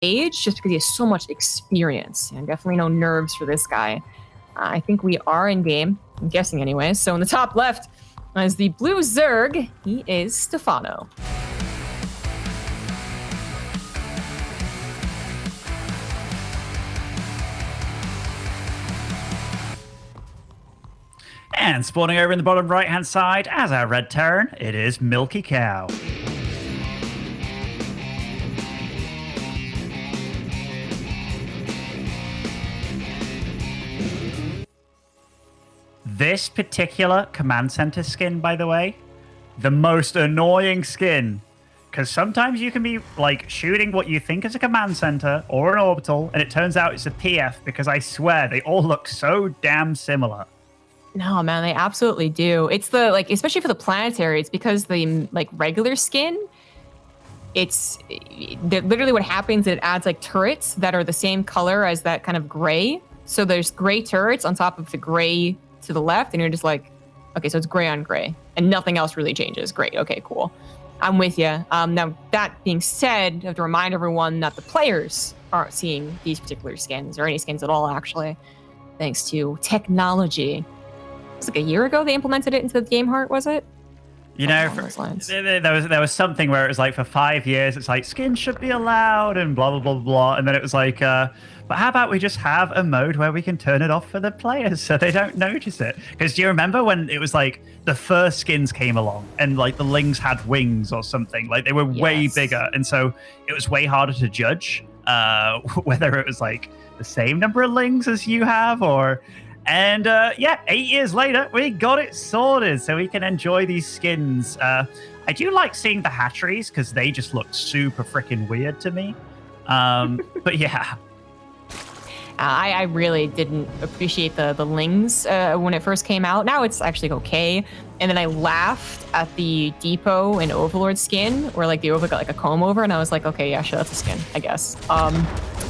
stage just because he has so much experience. And definitely no nerves for this guy. I think we are in game. I'm guessing anyway. So in the top left is the blue Zerg. He is Stephano. And spawning over in the bottom right-hand side as our red Terran, it is MilkiCow. This particular command center skin, by the way, the most annoying skin. Because sometimes you can be like shooting what you think is a command center or an orbital, and it turns out it's a PF, because I swear they all look so damn similar. No, man, they absolutely do. It's the, like, especially for the planetary, it's because the, like, regular skin, it's literally what happens, it adds, like, turrets that are the same color as that kind of gray. So there's gray turrets on top of the gray to the left, and you're just like, okay, so it's gray on gray, and nothing else really changes. Great, okay, cool. I'm with you. Now, that being said, I have to remind everyone that the players aren't seeing these particular skins, or any skins at all, actually, thanks to technology. It was like a year ago they implemented it into the game heart, was it? You know, there was something where it was like for 5 years, it's like skins should be allowed and blah, blah, blah, blah. And then it was like, but how about we just have a mode where we can turn it off for the players so they don't notice it? Because do you remember when it was like the first skins came along and like the Lings had wings or something? Like they were way bigger. And so it was way harder to judge whether it was like the same number of Lings as you have or... And yeah, 8 years later, we got it sorted so we can enjoy these skins. I do like seeing the hatcheries because they just look super freaking weird to me. But yeah. I really didn't appreciate the Lings when it first came out. Now it's actually okay. And then I laughed at the Depot and Overlord skin where like the Overlord got like a comb over, and I was like, okay, yeah, sure, that's a skin, I guess.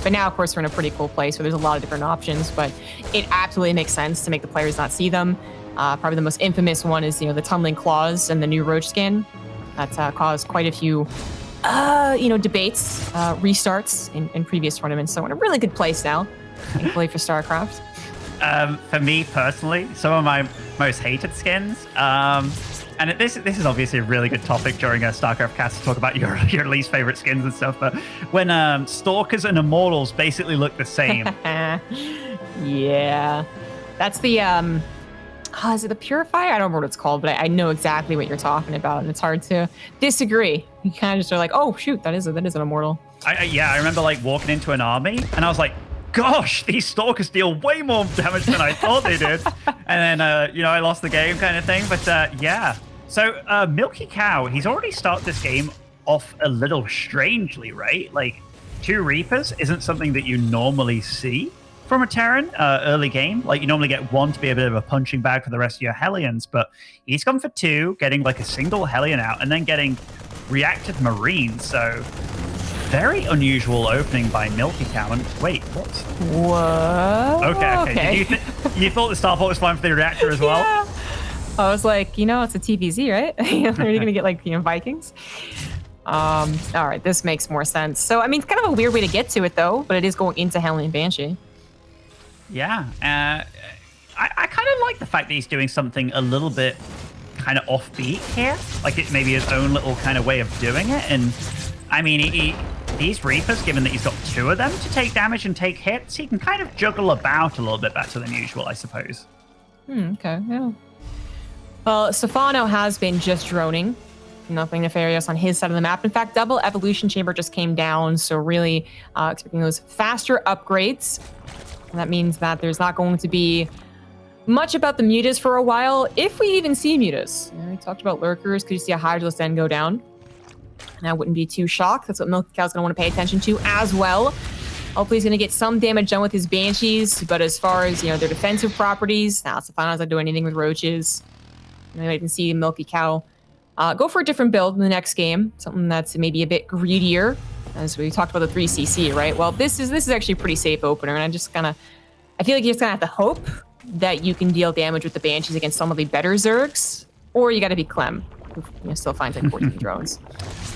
But now, of course, we're in a pretty cool place where there's a lot of different options, but it absolutely makes sense to make the players not see them. Probably the most infamous one is, the Tumbling Claws and the new Roach skin. That's caused quite a few, debates, restarts in previous tournaments. So we're in a really good place now, thankfully for StarCraft. For me personally, some of my most hated skins, and this is obviously a really good topic during a StarCraft cast to talk about your least favorite skins and stuff, but when Stalkers and Immortals basically look the same. Yeah. That's the, is it the Purifier? I don't remember what it's called, but I know exactly what you're talking about, and it's hard to disagree. You kind of just are like, oh, shoot, that is an Immortal. I remember like walking into an army, and I was like, gosh, these Stalkers deal way more damage than I thought they did. And then, I lost the game kind of thing. But yeah. So MilkiCow, he's already started this game off a little strangely, right? Like 2 Reapers isn't something that you normally see from a Terran early game. Like you normally get 1 to be a bit of a punching bag for the rest of your Hellions. But he's gone for 2, getting like a single Hellion out and then getting reactive Marines. So... very unusual opening by MilkiCow. And wait, what? What? Okay. You thought the Starport was fine for the reactor as well? Yeah. I was like, it's a TVZ, right? Are you going to get like, Vikings? All right, this makes more sense. So, I mean, it's kind of a weird way to get to it, though, but it is going into Hellion Banshee. Yeah. I kind of like the fact that he's doing something a little bit kind of offbeat here. Like it's maybe his own little kind of way of doing it. And, I mean, these Reapers, given that he's got 2 of them to take damage and take hits, he can kind of juggle about a little bit better than usual, I suppose. Okay, yeah. Well, Stephano has been just droning. Nothing nefarious on his side of the map. In fact, double evolution chamber just came down, so really expecting those faster upgrades. And that means that there's not going to be much about the mutas for a while, if we even see mutas. We talked about lurkers. Could you see a Hydralisk Den go down? And I wouldn't be too shocked. That's what MilkiCow's going to want to pay attention to as well. Hopefully he's going to get some damage done with his Banshees, but as far as, their defensive properties, Stephano's not doing anything with Roaches. Anyway, you can see MilkiCow go for a different build in the next game, something that's maybe a bit greedier, as we talked about the 3CC, right? Well, this is actually a pretty safe opener, and I feel like you just kind of have to hope that you can deal damage with the Banshees against some of the better Zergs, or you got to be Clem, who still finds like 14 drones.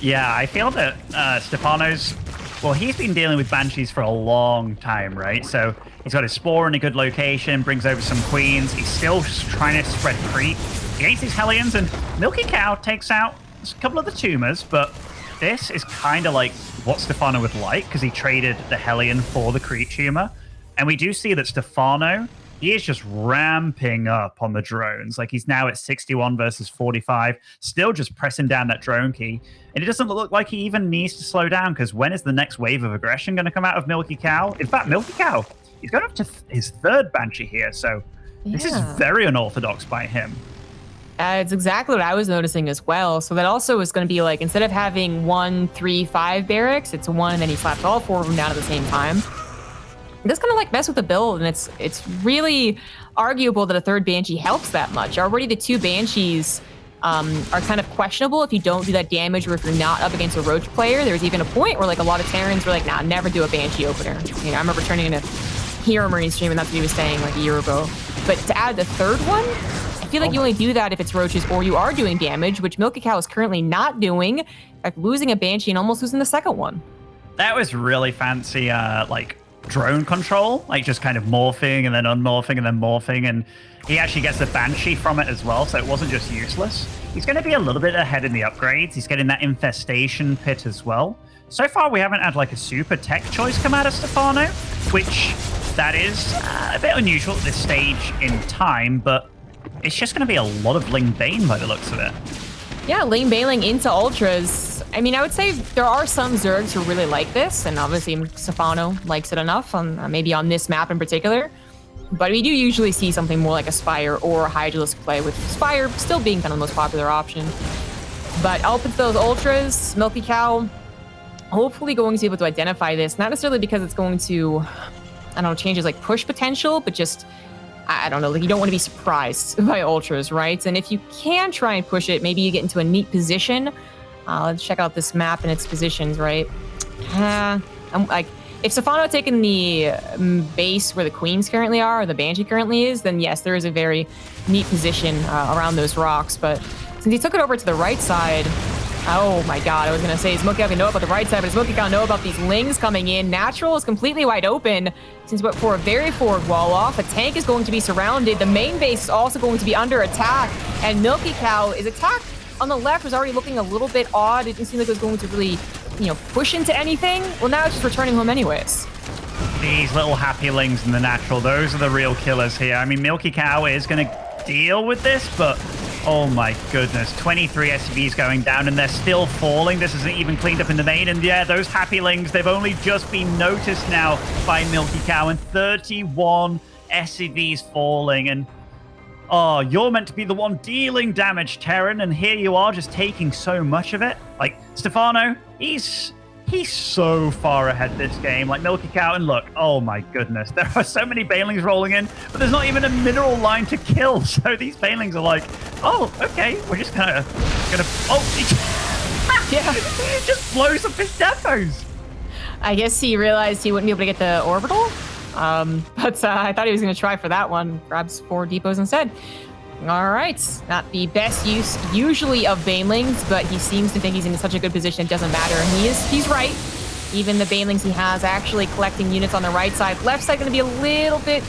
Yeah, I feel that Stephano's Well, he's been dealing with Banshees for a long time, right? So he's got his Spore in a good location, brings over some Queens. He's still trying to spread creep against these Hellions, and MilkiCow takes out a couple of the Tumors, but this is kind of like what Stephano would like, because he traded the Hellion for the creep tumor. And we do see that Stephano, he is just ramping up on the drones. Like, he's now at 61 versus 45, still just pressing down that drone key. And it doesn't look like he even needs to slow down, because when is the next wave of aggression going to come out of MilkiCow? In fact, MilkiCow, he's going up to his third Banshee here, so this is very unorthodox by him. It's exactly what I was noticing as well. So that also is going to be like, instead of having 1, 3, 5 barracks, it's 1, and then he slaps all 4 of them down at the same time. This kind of like mess with the build, and it's really arguable that a third Banshee helps that much. Already the 2 Banshees are kind of questionable if you don't do that damage, or if you're not up against a Roach player. There's even a point where like a lot of Terrans were like, nah, never do a Banshee opener. You know, I remember turning into Hero Marine stream, and that's what he was saying like a year ago. But to add the third one, I feel like you only do that if it's Roaches or you are doing damage, which MilkiCow is currently not doing, like losing a Banshee and almost losing the second one. That was really fancy, like drone control, like just kind of morphing and then unmorphing and then morphing, and he actually gets the Banshee from it as well, so it wasn't just useless. He's going to be a little bit ahead in the upgrades. He's getting that Infestation Pit as well. So far, we haven't had like a super tech choice come out of Stephano, which that is a bit unusual at this stage in time, but it's just going to be a lot of Ling Bane by the looks of it. Yeah, Ling Baneing into Ultras. I mean, I would say there are some Zergs who really like this, and obviously Stephano likes it enough, maybe on this map in particular. But we do usually see something more like a Spire or a Hydralisk play, with Spire still being kind of the most popular option. But up into those Ultras, MilkiCow hopefully going to be able to identify this, not necessarily because it's going to, I don't know, change his like push potential, but just, I don't know, like you don't want to be surprised by Ultras, right? And if you can try and push it, maybe you get into a neat position. Let's check out this map and its positions, right? I'm like, if Stephano had taken the base where the Queens currently are, or the Banshee currently is, then yes, there is a very neat position around those rocks. But since he took it over to the right side, oh my god, I was going to say, does MilkiCow know about the right side, but does MilkiCow know about these Lings coming in? Natural is completely wide open, since he went for a very forward wall off. A tank is going to be surrounded. The main base is also going to be under attack, and MilkiCow is attacked on the left was already looking a little bit odd. It didn't seem like it was going to really, you know, push into anything. Well, now it's just returning home anyways. These little happy Lings in the natural, those are the real killers here. I mean, MilkiCow is going to deal with this, but oh my goodness, 23 SCVs going down, and they're still falling. This isn't even cleaned up in the main, and yeah, those happy Lings, they've only just been noticed now by MilkiCow, and 31 SCVs falling, and oh, you're meant to be the one dealing damage, Terran, and here you are just taking so much of it. Like, Stephano, he's so far ahead this game. Like, MilkiCow, and look, oh my goodness, there are so many Banelings rolling in, but there's not even a mineral line to kill. So these Banelings are like, oh, okay, we're just gonna, oh, yeah, he just blows up his depots. I guess he realized he wouldn't be able to get the orbital. But I thought he was going to try for that one. Grabs 4 depots instead. All right. Not the best use usually of Banelings, but he seems to think he's in such a good position it doesn't matter. And he's right. Even the Banelings he has actually collecting units on the right side. Left side going to be a little bit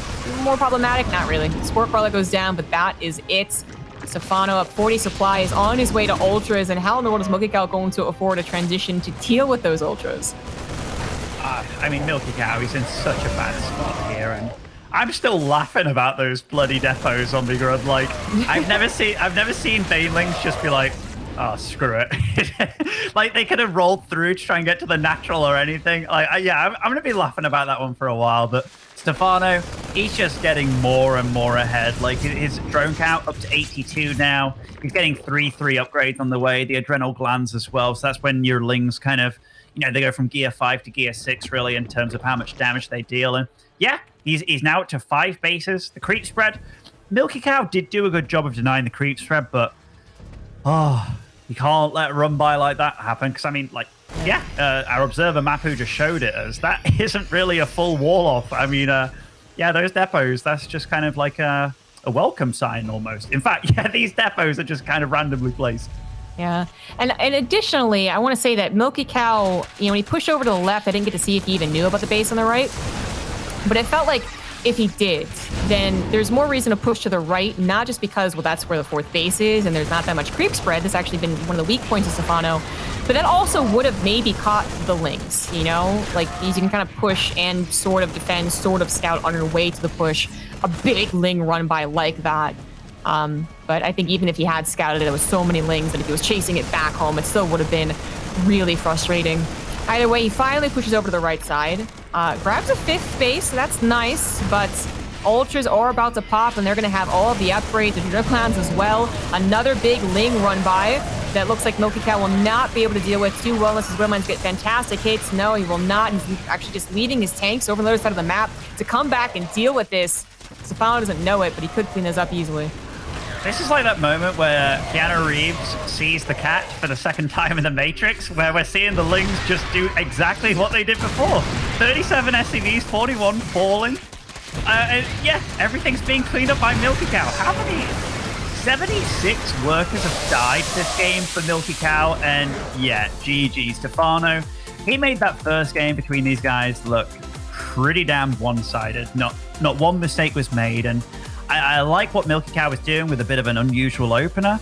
more problematic. Not really. Sport Crawler goes down, but that is it. Stephano up 40 supply is on his way to Ultras, and how in the world is MilkiCow going to afford a transition to deal with those Ultras? I mean, MilkiCow, he's in such a bad spot here, and I'm still laughing about those bloody depots on the grid. Like, I've never seen Banelings just be like, oh, screw it. Like, they could have rolled through to try and get to the natural or anything. Like, yeah, I'm going to be laughing about that one for a while, but Stephano, he's just getting more and more ahead. Like, his drone count up to 82 now. He's getting 3 upgrades on the way, the adrenal glands as well. So that's when your Lings kind of, you know, they go from gear 5 to gear 6, really, in terms of how much damage they deal. And yeah, he's now up to 5 bases. The creep spread, MilkiCow did do a good job of denying the creep spread, but oh, you can't let a run by like that happen. Because I mean, like, yeah, our observer Mapu just showed it as that isn't really a full wall off. I mean, yeah, those depots, that's just kind of like a welcome sign almost. In fact, yeah, these depots are just kind of randomly placed. Yeah. And additionally, I want to say that MilkiCow, when he pushed over to the left, I didn't get to see if he even knew about the base on the right. But it felt like if he did, then there's more reason to push to the right, not just because, well, that's where the fourth base is and there's not that much creep spread. That's actually been one of the weak points of Stephano. But that also would have maybe caught the Lings, Like, you can kind of push and sort of defend, sort of scout on your way to the push. A big Ling run by like that. But I think even if he had scouted it, there was so many Lings that if he was chasing it back home, it still would have been really frustrating. Either way, he finally pushes over to the right side, grabs a fifth base, so that's nice, but Ultras are about to pop, and they're going to have all of the upgrades, the Driplands as well. Another big Ling run by that looks like MilkiCow will not be able to deal with too well unless his Widowmines get fantastic hits. No, he will not. He's actually just leading his tanks over the other side of the map to come back and deal with this. Stephano doesn't know it, but he could clean this up easily. This is like that moment where Keanu Reeves sees the cat for the second time in The Matrix, where we're seeing the Lings just do exactly what they did before. 37 SCVs, 41 falling. Yeah, everything's being cleaned up by MilkiCow. How many? 76 workers have died this game for MilkiCow, and yeah, GG Stephano. He made that first game between these guys look pretty damn one-sided. Not one mistake was made, and I like what MilkiCow is doing with a bit of an unusual opener,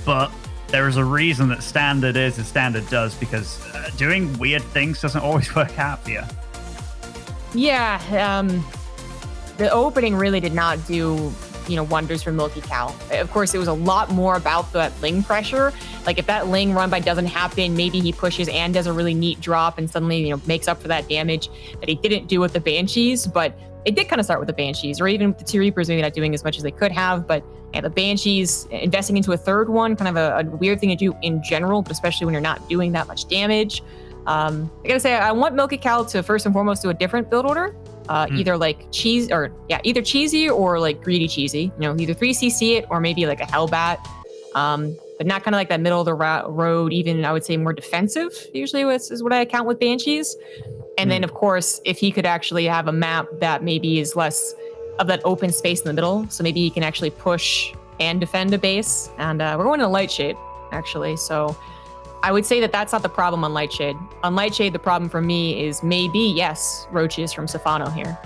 but there is a reason that standard is as standard does, because doing weird things doesn't always work out for you. Yeah, the opening really did not do, wonders for MilkiCow. Of course, it was a lot more about that Ling pressure. Like, if that Ling run by doesn't happen, maybe he pushes and does a really neat drop and suddenly, makes up for that damage that he didn't do with the Banshees, but it did kind of start with the Banshees, or even with the two Reapers, maybe not doing as much as they could have. But yeah, the Banshees, investing into a third one, kind of a weird thing to do in general, but especially when you're not doing that much damage. I gotta say, I want MilkiCow to first and foremost do a different build order. Either like either cheesy or like greedy cheesy. Either 3CC it or maybe like a Hellbat. But not kind of like that middle of the road, even I would say more defensive, usually is what I account with Banshees. And then, of course, if he could actually have a map that maybe is less of that open space in the middle, so maybe he can actually push and defend a base. And we're going to Lightshade, actually. So I would say that that's not the problem on Lightshade. On Lightshade, the problem for me is maybe, yes, Roaches from Stephano here.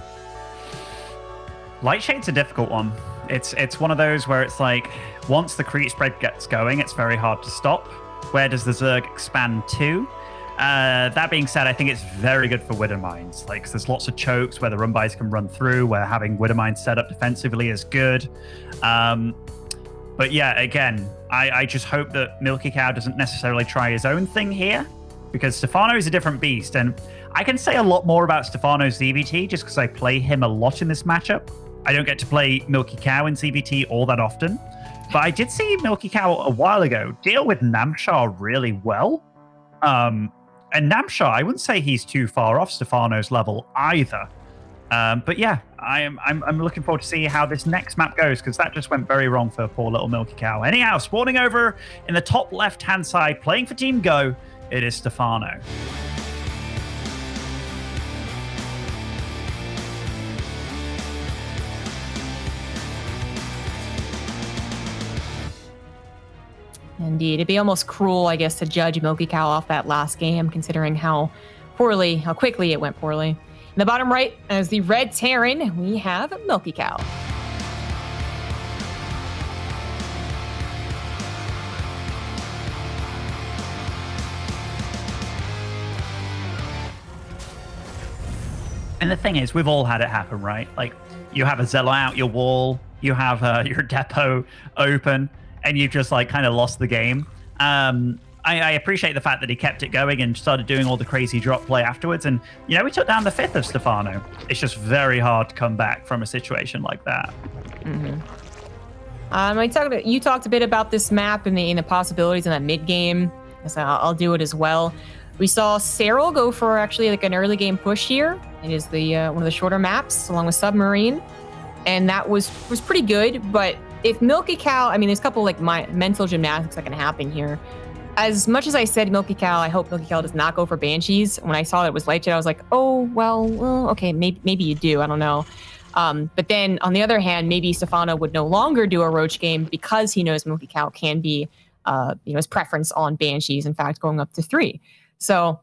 Lightshade's a difficult one. It's one of those where it's like, once the creep spread gets going, it's very hard to stop. Where does the Zerg expand to? That being said, I think it's very good for Widowmines. Like, there's lots of chokes where the run-bys can run through, where having Widowmines set up defensively is good. But yeah, again, I just hope that MilkiCow doesn't necessarily try his own thing here, because Stephano is a different beast. And I can say a lot more about Stephano's ZVT just because I play him a lot in this matchup. I don't get to play MilkiCow in ZVT all that often. But I did see MilkiCow a while ago deal with Namshar really well. And Namshar, I wouldn't say he's too far off Stephano's level either. But yeah, I'm looking forward to see how this next map goes, because that just went very wrong for poor little MilkiCow. Anyhow, spawning over in the top left-hand side, playing for Team Go, it is Stephano. Indeed. It'd be almost cruel, I guess, to judge MilkiCow off that last game, considering how quickly it went poorly. In the bottom right, as the red Terran, we have MilkiCow. And the thing is, we've all had it happen, right? Like, you have a Zella out your wall, you have your depot open, and you've just like kind of lost the game. I appreciate the fact that he kept it going and started doing all the crazy drop play afterwards. And, we took down the fifth of Stephano. It's just very hard to come back from a situation like that. Mm-hmm. You talked a bit about this map and the possibilities in that mid game. So I'll do it as well. We saw Cyril go for actually like an early game push here. It is the one of the shorter maps along with Submarine. And that was pretty good, but if MilkiCow, there's a couple like mental gymnastics that can happen here. As much as I said MilkiCow, I hope MilkiCow does not go for Banshees. When I saw that it was Lightshade, I was like, oh, well, okay, maybe you do. I don't know. But then on the other hand, maybe Stephano would no longer do a Roach game because he knows MilkiCow can be his preference on Banshees, in fact, going up to 3. So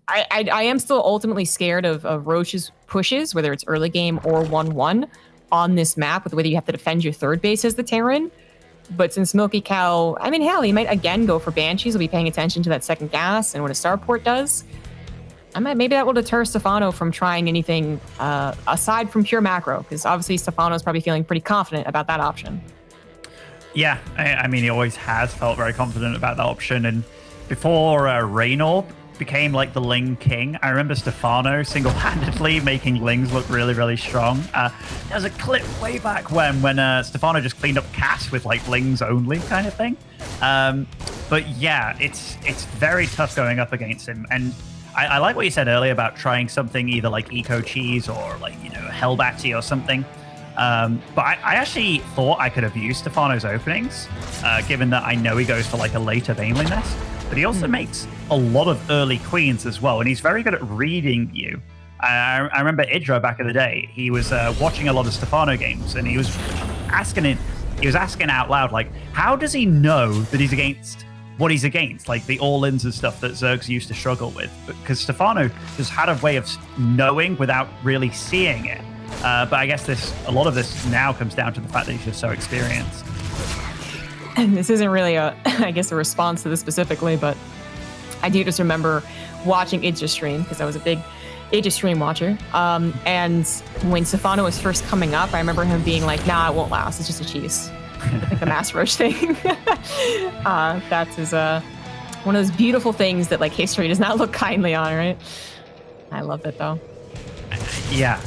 I am still ultimately scared of Roche's pushes, whether it's early game or 1-1 on this map, with whether you have to defend your third base as the Terran. But since MilkiCow, I mean, hell, he might again go for Banshees. He'll be paying attention to that second gas and what a starport does. Maybe that will deter Stephano from trying anything aside from pure macro, because obviously Stephano's probably feeling pretty confident about that option. Yeah, I mean, he always has felt very confident about that option. And before Raynor became like the Ling king, I remember Stephano single-handedly making Lings look really, really strong. There's a clip way back when Stephano just cleaned up cast with like Lings only kind of thing. But yeah, it's very tough going up against him. And I like what you said earlier about trying something either like Eco Cheese or like, Hellbatty or something. But I actually thought I could have used Stephano's openings, given that I know he goes for like a later Baneling Nest. But he also makes a lot of early queens as well, and he's very good at reading you. I remember Idra back in the day. He was watching a lot of Stephano games, and he was asking out loud, like, how does he know that he's against what he's against, like the all-ins and stuff that Zergs used to struggle with? Because Stephano just had a way of knowing without really seeing it. But I guess a lot of this now comes down to the fact that he's just so experienced. And this isn't really a response to this specifically, but I do just remember watching Idja's stream, because I was a big Idja stream watcher. And when Stephano was first coming up, I remember him being like, nah, it won't last. It's just a cheese. Like the Mass Roach thing. That is one of those beautiful things that like history does not look kindly on, right? I love it though. Yeah.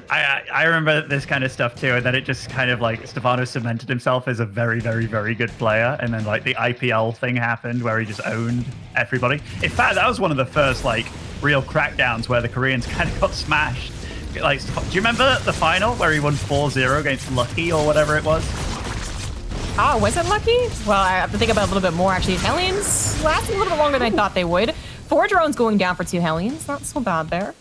I remember this kind of stuff too, and then it just kind of like Stephano cemented himself as a very, very, very good player, and then like the IPL thing happened where he just owned everybody. In fact, that was one of the first like real crackdowns where the Koreans kind of got smashed. Like, do you remember the final where he won 4-0 against Lucky or whatever it was? Oh, was it Lucky? Well, I have to think about it a little bit more actually. Hellions lasted a little bit longer than I thought they would. 4 drones going down for 2 Hellions. Not so bad there.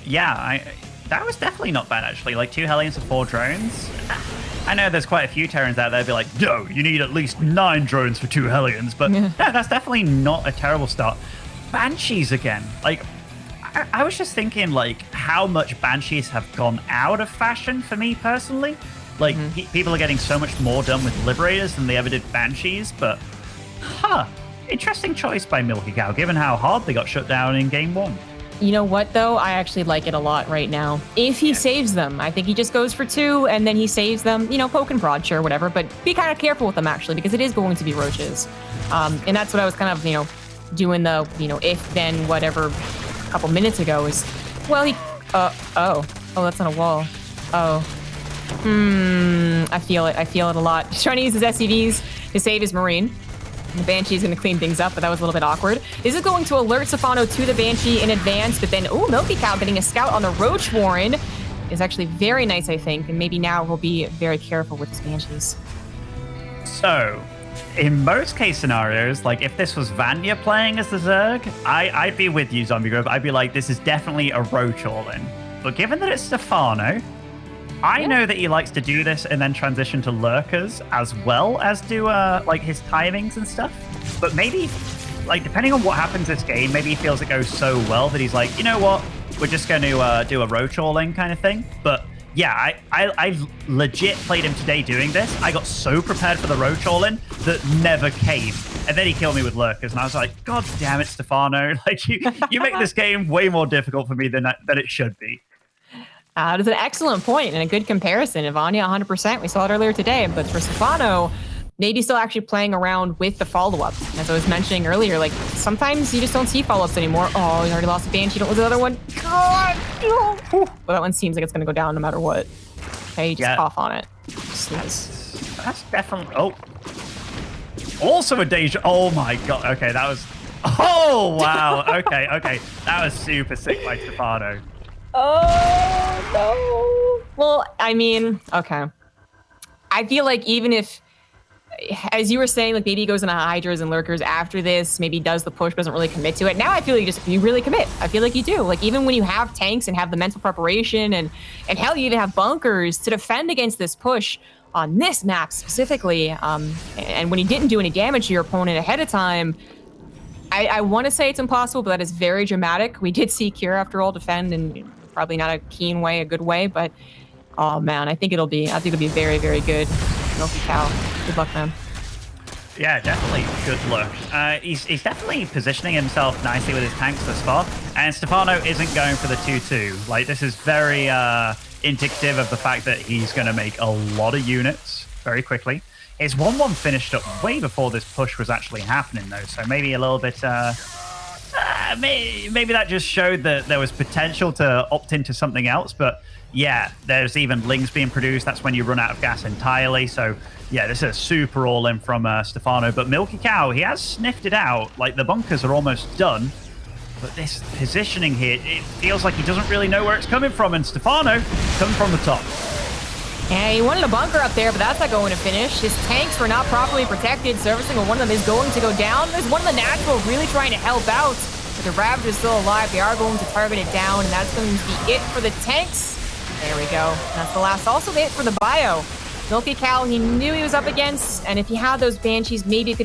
Yeah, that was definitely not bad, actually. Like, 2 Hellions and 4 drones. I know there's quite a few Terrans out there be like, no, you need at least 9 drones for 2 Hellions. But no, that's definitely not a terrible start. Banshees again. Like, I was just thinking, like, how much Banshees have gone out of fashion for me personally. Like, people are getting so much more done with Liberators than they ever did Banshees. But, interesting choice by MilkiCow, given how hard they got shut down in Game 1. You know what, though? I actually like it a lot right now. If he saves them, I think he just goes for 2, and then he saves them, poke and prod, sure, whatever. But be kind of careful with them, actually, because it is going to be Roaches. And that's what I was kind of, doing the, if, then, whatever, a couple minutes ago is, well, he, oh, that's on a wall. Oh. I feel it a lot. He's trying to use his SCVs to save his Marine. The Banshee's going to clean things up, but that was a little bit awkward. This is going to alert Stephano to the Banshee in advance, but then, MilkiCow getting a scout on the Roach Warren is actually very nice, I think, and maybe now he'll be very careful with his Banshees. So, in most case scenarios, like if this was Vanya playing as the Zerg, I'd be with you, Zombie Grove. I'd be like, this is definitely a Roach all-in. But given that it's Stephano, I know that he likes to do this and then transition to lurkers as well as do like his timings and stuff. But maybe, like, depending on what happens this game, maybe he feels it goes so well that he's like, you know what, we're just going to do a Roach all-in kind of thing. But yeah, I legit played him today doing this. I got so prepared for the Roach all-in that never came. And then he killed me with lurkers, and I was like, God damn it, Stephano! Like you make this game way more difficult for me than it should be. That is an excellent point and a good comparison. Ivania, 100%. We saw it earlier today. But for Stephano, maybe still actually playing around with the follow-up. As I was mentioning earlier, like, sometimes you just don't see follow-ups anymore. Oh, you already lost a Banshee. Don't lose the other one. God! No. Well, that one seems like it's going to go down no matter what. Okay, just cough on it. That's definitely... Oh. Also a Deja... Oh, my God. Okay, that was... Oh, wow. Okay. That was super sick by Stephano. Oh, no. Well, I mean, okay. I feel like even if, as you were saying, like maybe he goes into Hydras and Lurkers after this, maybe does the push, doesn't really commit to it. Now I feel like you really commit. I feel like you do. Like even when you have tanks and have the mental preparation and hell, you even have bunkers to defend against this push, on this map specifically. And when he didn't do any damage to your opponent ahead of time, I want to say it's impossible, but that is very dramatic. We did see Kira, after all, defend in probably not a keen way, a good way, but oh man, I think it'll be very, very good. MilkiCow, good luck, man. Yeah, definitely good luck. He's definitely positioning himself nicely with his tanks thus far, and Stephano isn't going for the 2-2. Like, this is very indicative of the fact that he's going to make a lot of units very quickly. His 1-1 finished up way before this push was actually happening, though, so maybe a little bit... maybe that just showed that there was potential to opt into something else, but yeah, there's even Lings being produced. That's when you run out of gas entirely, so yeah, this is a super all-in from Stephano, but MilkiCow, he has sniffed it out. Like, the bunkers are almost done, but this positioning here, it feels like he doesn't really know where it's coming from, and Stephano coming from the top. Yeah, he wanted a bunker up there, but that's not going to finish. His tanks were not properly protected, so every single one of them is going to go down. There's one of the natural really trying to help out, but the Ravage is still alive. They are going to target it down, and that's going to be it for the tanks. There we go. That's the last. Also the hit for the bio. MilkiCow, he knew he was up against, and if he had those Banshees, maybe it could have been